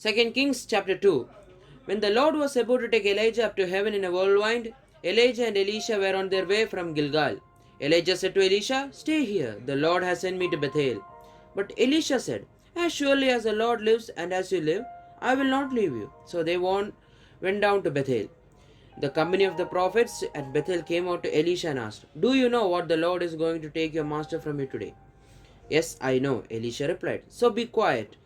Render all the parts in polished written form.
2 Kings chapter 2. When the Lord was about to take Elijah up to heaven in a whirlwind, Elijah and Elisha were on their way from Gilgal. Elijah said to Elisha, "Stay here, the Lord has sent me to Bethel." But Elisha said, "As surely as the Lord lives and as you live, I will not leave you." So they went down to Bethel. The company of the prophets at Bethel came out to Elisha and asked, "Do you know what the Lord is going to take your master from you today?" "Yes, I know," Elisha replied. "So be quiet."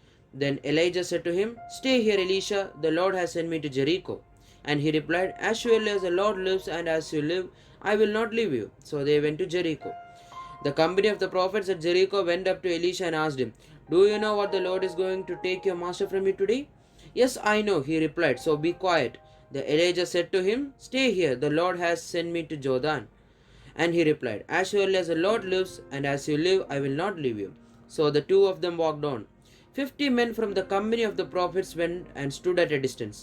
Then Elijah said to him, "Stay here, Elisha. The Lord has sent me to Jericho." And he replied, "As surely as the Lord lives and as you live, I will not leave you." So they went to Jericho. The company of the prophets at Jericho went up to Elisha and asked him, "Do you know what the Lord is going to take your master from you today?" "Yes, I know," he replied. "So be quiet." The Elijah said to him, "Stay here. The Lord has sent me to Jordan." And he replied, "As surely as the Lord lives, and as you live, I will not leave you." So the two of them walked on. 50 men from the company of the prophets went and stood at a distance,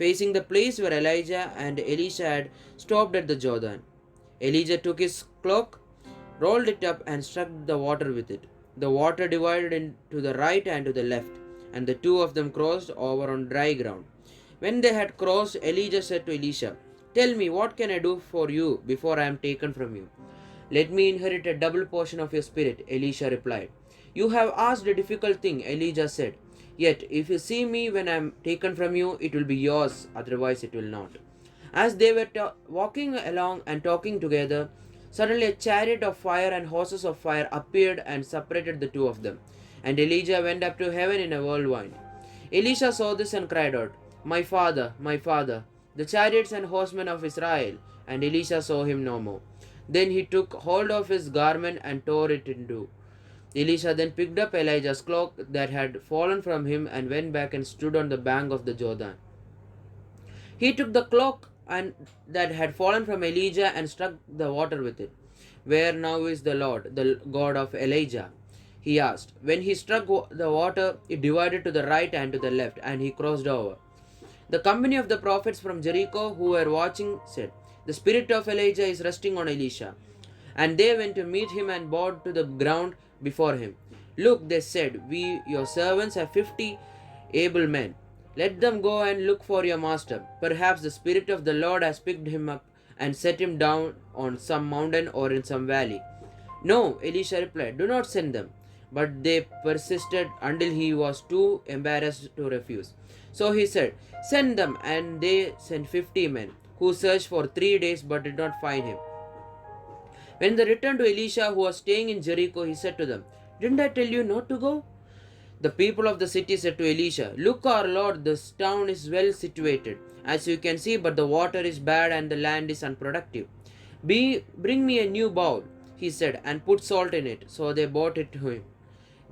facing the place where Elijah and Elisha had stopped at the Jordan. Elijah took his cloak, rolled it up, and struck the water with it. The water divided into the right and to the left, and the two of them crossed over on dry ground. When they had crossed, Elijah said to Elisha, "Tell me, what can I do for you before I am taken from you?" "Let me inherit a double portion of your spirit," Elisha replied. "You have asked a difficult thing," Elijah said. "Yet, if you see me when I am taken from you, it will be yours, otherwise it will not." As they were walking along and talking together, suddenly a chariot of fire and horses of fire appeared and separated the two of them. And Elijah went up to heaven in a whirlwind. Elisha saw this and cried out, my father, the chariots and horsemen of Israel." And Elisha saw him no more. Then he took hold of his garment and tore it in two. Elisha then picked up Elijah's cloak that had fallen from him and went back and stood on the bank of the Jordan. He took the cloak and that had fallen from Elijah and struck the water with it. "Where now is the Lord, the God of Elijah?" he asked. When he struck the water, it divided to the right and to the left, and he crossed over. The company of the prophets from Jericho who were watching said, "The spirit of Elijah is resting on Elisha." And they went to meet him and bowed to the ground before him. "Look," they said, "we, your servants, have 50 able men. Let them go and look for your master. Perhaps the Spirit of the Lord has picked him up and set him down on some mountain or in some valley." "No," Elisha replied, "do not send them." But they persisted until he was too embarrassed to refuse. So he said, "Send them." And they sent 50 men, who searched for 3 days but did not find him. When they returned to Elisha, who was staying in Jericho, he said to them, "Didn't I tell you not to go?" The people of the city said to Elisha, "Look, our lord, this town is well situated, as you can see, but the water is bad and the land is unproductive. Bring me a new bowl," he said, "and put salt in it." So they brought it to him.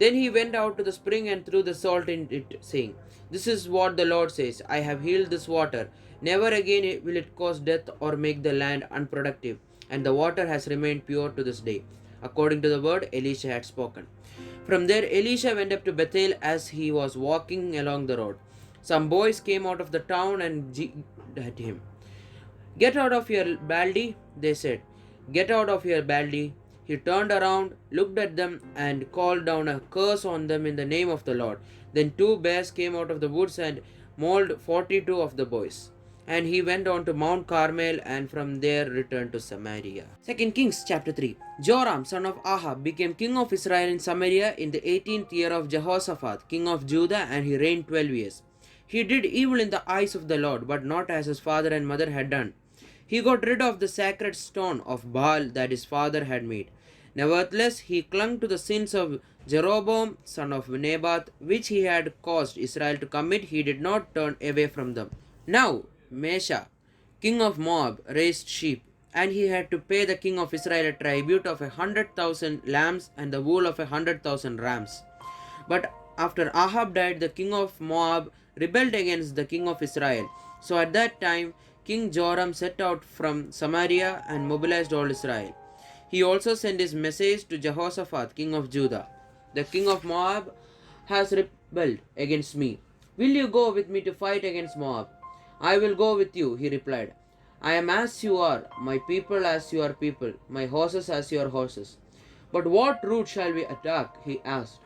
Then he went out to the spring and threw the salt in it, saying, "This is what the Lord says, I have healed this water. Never again will it cause death or make the land unproductive." And the water has remained pure to this day, according to the word Elisha had spoken. From there, Elisha went up to Bethel. As he was walking along the road, some boys came out of the town and jeered at him. "Get out of here, Baldy," they said. "Get out of here, Baldy." He turned around, looked at them, and called down a curse on them in the name of the Lord. Then 2 bears came out of the woods and mauled 42 of the boys. And he went on to Mount Carmel, and from there returned to Samaria. 2 Kings chapter 3. Joram, son of Ahab, became king of Israel in Samaria in the 18th year of Jehoshaphat, king of Judah, and he reigned 12 years. He did evil in the eyes of the Lord, but not as his father and mother had done. He got rid of the sacred stone of Baal that his father had made. Nevertheless, he clung to the sins of Jeroboam, son of Nebat, which he had caused Israel to commit. He did not turn away from them. Now, Mesha, king of Moab, raised sheep, and he had to pay the king of Israel a tribute of 100,000 lambs and the wool of 100,000 rams. But after Ahab died, the king of Moab rebelled against the king of Israel. So at that time, King Joram set out from Samaria and mobilized all Israel. He also sent his message to Jehoshaphat, king of Judah. "The king of Moab has rebelled against me. Will you go with me to fight against Moab?" "I will go with you," he replied. "I am as you are, my people as your people, my horses as your horses." "But what route shall we attack?" he asked.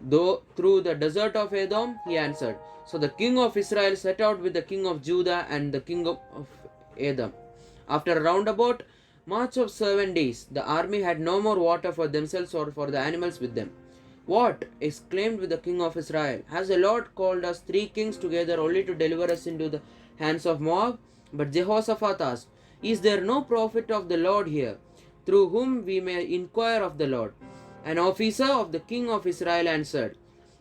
Though through the desert of Edom, he answered. So the king of Israel set out with the king of Judah and the king of Edom. After a roundabout march of 7 days, the army had no more water for themselves or for the animals with them. What? Exclaimed the king of Israel. Has the Lord called us 3 kings together only to deliver us into the hands of Moab? But Jehoshaphat asked, Is there no prophet of the Lord here, through whom we may inquire of the Lord? An officer of the king of Israel answered,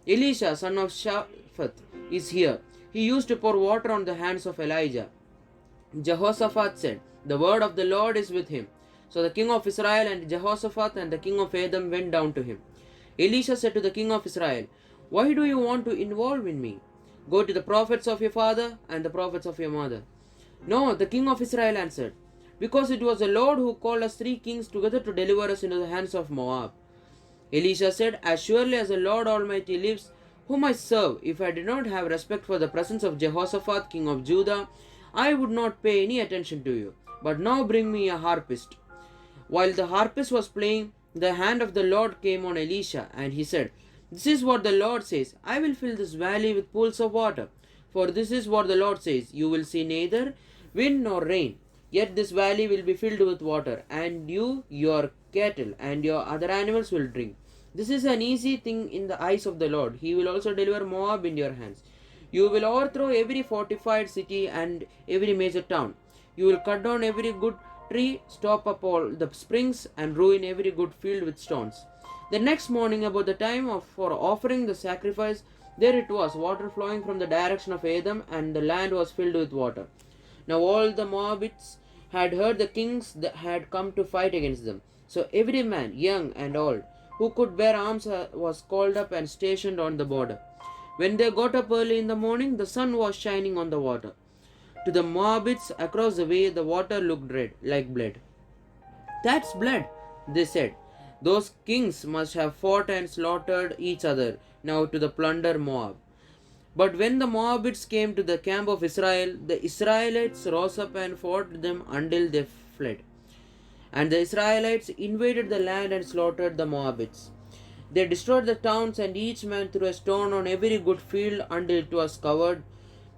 Elisha, son of Shaphat, is here. He used to pour water on the hands of Elijah. Jehoshaphat said, The word of the Lord is with him. So the king of Israel and Jehoshaphat and the king of Edom went down to him. Elisha said to the king of Israel, Why do you want to involve in me? Go to the prophets of your father and the prophets of your mother. No, the king of Israel answered, Because it was the Lord who called us 3 kings together to deliver us into the hands of Moab. Elisha said, As surely as the Lord Almighty lives, whom I serve, if I did not have respect for the presence of Jehoshaphat, king of Judah, I would not pay any attention to you. But now bring me a harpist. While the harpist was playing, the hand of the Lord came on Elisha, and he said, This is what the Lord says, I will fill this valley with pools of water. For this is what the Lord says, You will see neither wind nor rain, yet this valley will be filled with water, and you, your cattle, and your other animals will drink. This is an easy thing in the eyes of the Lord. He will also deliver Moab in your hands. You will overthrow every fortified city and every major town. You will cut down every good tree, stop up all the springs, and ruin every good field with stones. The next morning, about the time for offering the sacrifice, there it was, water flowing from the direction of Edom, and the land was filled with water. Now all the Moabites had heard the kings that had come to fight against them. So every man, young and old, who could bear arms was called up and stationed on the border. When they got up early in the morning, the sun was shining on the water. To the Moabites across the way, the water looked red, like blood. That's blood, they said. Those kings must have fought and slaughtered each other now to the plunder Moab. But when the Moabites came to the camp of Israel, the Israelites rose up and fought them until they fled. And the Israelites invaded the land and slaughtered the Moabites. They destroyed the towns, and each man threw a stone on every good field until it was covered.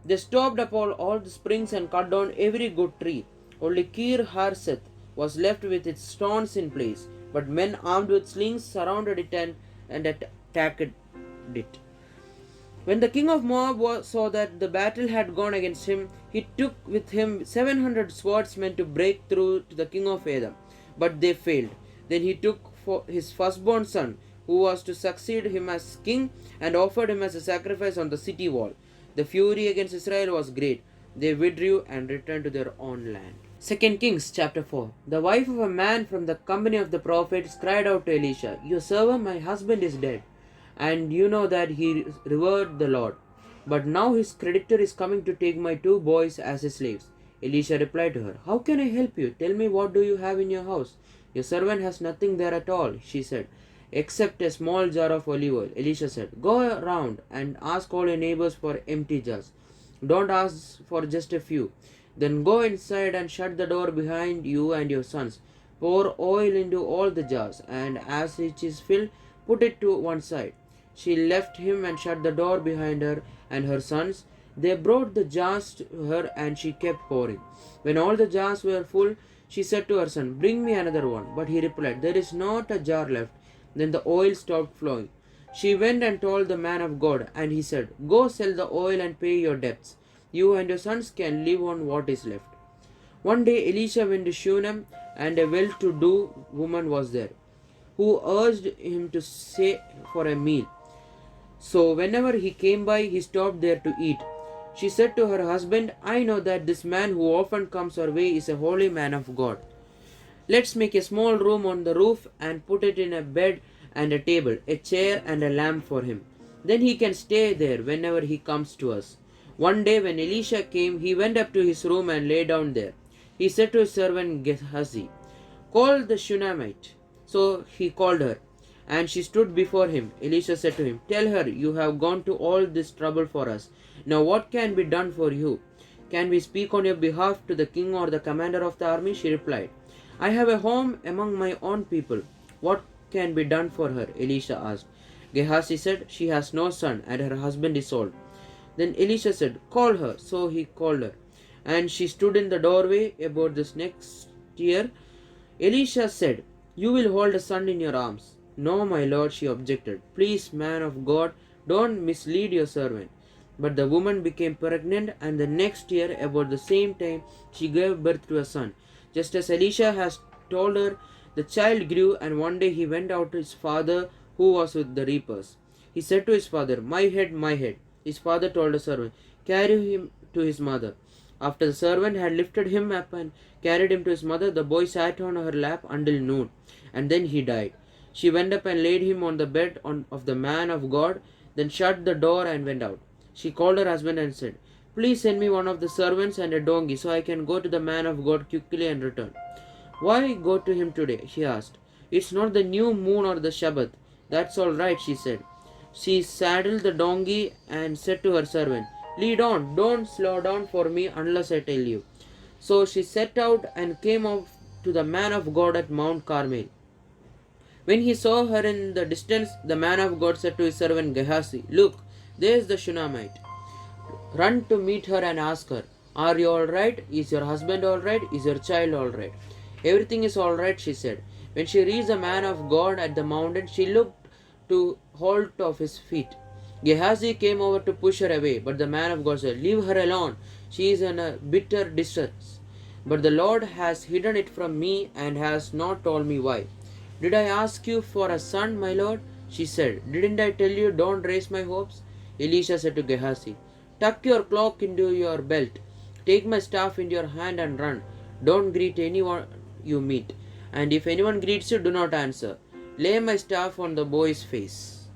They stopped up all the springs and cut down every good tree. Only Kir Hareseth was left with its stones in place, but men armed with slings surrounded it and attacked it. When the king of Moab saw that the battle had gone against him, he took with him 700 swordsmen to break through to the king of Edom, but they failed. Then he took for his firstborn son, who was to succeed him as king, and offered him as a sacrifice on the city wall. The fury against Israel was great. They withdrew and returned to their own land. 2 Kings chapter 4. The wife of a man from the company of the prophets cried out to Elisha, Your servant, my husband, is dead, and you know that he revered the Lord. But now his creditor is coming to take my 2 boys as his slaves. Elisha replied to her, How can I help you? Tell me, what do you have in your house? Your servant has nothing there at all, she said, except a small jar of olive oil. Elisha said, Go around and ask all your neighbors for empty jars. Don't ask for just a few. Then go inside and shut the door behind you and your sons. Pour oil into all the jars, and as each is filled, put it to one side. She left him and shut the door behind her and her sons. They brought the jars to her, and she kept pouring. When all the jars were full, she said to her son, Bring me another one. But he replied, There is not a jar left. Then the oil stopped flowing. She went and told the man of God, and he said, Go sell the oil and pay your debts. You and your sons can live on what is left. One day Elisha went to Shunem, and a well-to-do woman was there, who urged him to stay for a meal. So whenever he came by, he stopped there to eat. She said to her husband, I know that this man who often comes our way is a holy man of God. Let's make a small room on the roof and put it in a bed and a table, a chair and a lamp for him. Then he can stay there whenever he comes to us. One day when Elisha came, he went up to his room and lay down there. He said to his servant Gehazi, Call the Shunammite. So he called her, and she stood before him. Elisha said to him, Tell her, you have gone to all this trouble for us. Now what can be done for you? Can we speak on your behalf to the king or the commander of the army? She replied, I have a home among my own people. What can be done for her? Elisha asked. Gehazi said, She has no son, and her husband is old. Then Elisha said, Call her. So he called her. And she stood in the doorway about this next year. Elisha said, You will hold a son in your arms. No, my lord, she objected. Please, man of God, don't mislead your servant. But the woman became pregnant, and the next year, about the same time, she gave birth to a son. Just as Elisha has told her, the child grew, and one day he went out to his father, who was with the reapers. He said to his father, My head, my head. His father told the servant, Carry him to his mother. After the servant had lifted him up and carried him to his mother, the boy sat on her lap until noon, and then he died. She went up and laid him on the bed of the man of God, then shut the door and went out. She called her husband and said, Please send me one of the servants and a donkey, so I can go to the man of God quickly and return. Why go to him today? She asked. It's not the new moon or the Shabbat. That's all right, she said. She saddled the donkey and said to her servant, Lead on, don't slow down for me unless I tell you. So she set out and came up to the man of God at Mount Carmel. When he saw her in the distance, the man of God said to his servant Gehazi, Look, there is the Shunammite. Run to meet her and ask her, Are you all right? Is your husband all right? Is your child all right? Everything is all right, she said. When she reached the man of God at the mountain, she looked to hold of his feet. Gehazi came over to push her away, but the man of God said, Leave her alone. She is in a bitter distress. But the Lord has hidden it from me and has not told me why. Did I ask you for a son, my lord? She said, Didn't I tell you don't raise my hopes? Elisha said to Gehazi, Tuck your cloak into your belt. Take my staff in your hand and run. Don't greet anyone you meet. And if anyone greets you, do not answer. Lay my staff on the boy's face.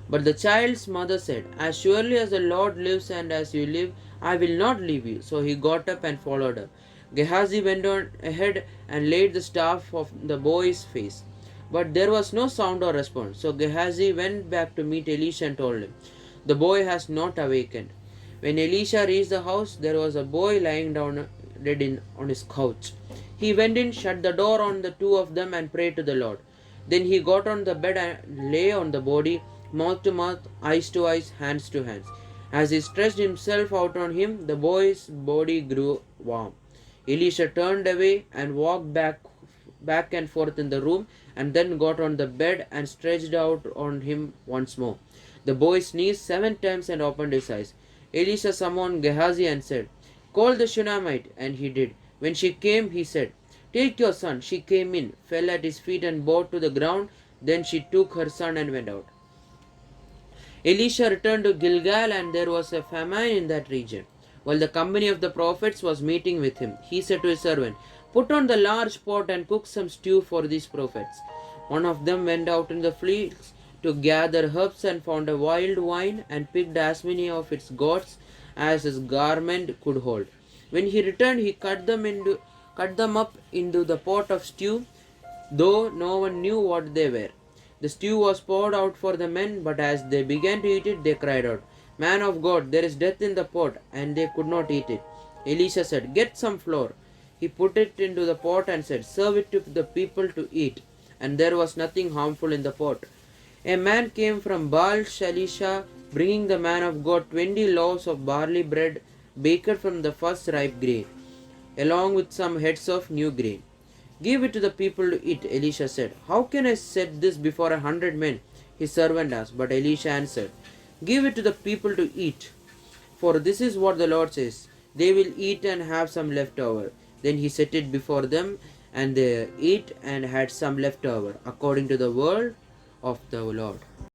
But the child's mother said, As surely as the Lord lives and as you live, I will not leave you. So he got up and followed her. Gehazi went on ahead and laid the staff of the boy's face. But there was no sound or response. So Gehazi went back to meet Elisha and told him, The boy has not awakened. When Elisha reached the house, there was a boy lying down dead on his couch. He went in, shut the door on the two of them, and prayed to the Lord. Then he got on the bed and lay on the body, mouth to mouth, eyes to eyes, hands to hands. As he stretched himself out on him, the boy's body grew warm. Elisha turned away and walked back and forth in the room, and then got on the bed and stretched out on him once more. The boy sneezed 7 times and opened his eyes. Elisha summoned Gehazi and said, Call the Shunammite, and he did. When she came, he said, Take your son. She came in, fell at his feet and bowed to the ground. Then she took her son and went out. Elisha returned to Gilgal, and there was a famine in that region. While the company of the prophets was meeting with him, he said to his servant, Put on the large pot and cook some stew for these prophets. One of them went out in the fields to gather herbs and found a wild vine and picked as many of its gourds as his garment could hold. When he returned, he cut them up into the pot of stew, though no one knew what they were. The stew was poured out for the men, but as they began to eat it, they cried out, Man of God, there is death in the pot, and they could not eat it. Elisha said, Get some flour. He put it into the pot and said, Serve it to the people to eat. And there was nothing harmful in the pot. A man came from Baal Shalisha, bringing the man of God 20 loaves of barley bread baked from the first ripe grain, along with some heads of new grain. Give it to the people to eat, Elisha said. How can I set this before 100 men? His servant asked. But Elisha answered, Give it to the people to eat. For this is what the Lord says, They will eat and have some left over. Then he set it before them, and they ate and had some left over, according to the word of the Lord.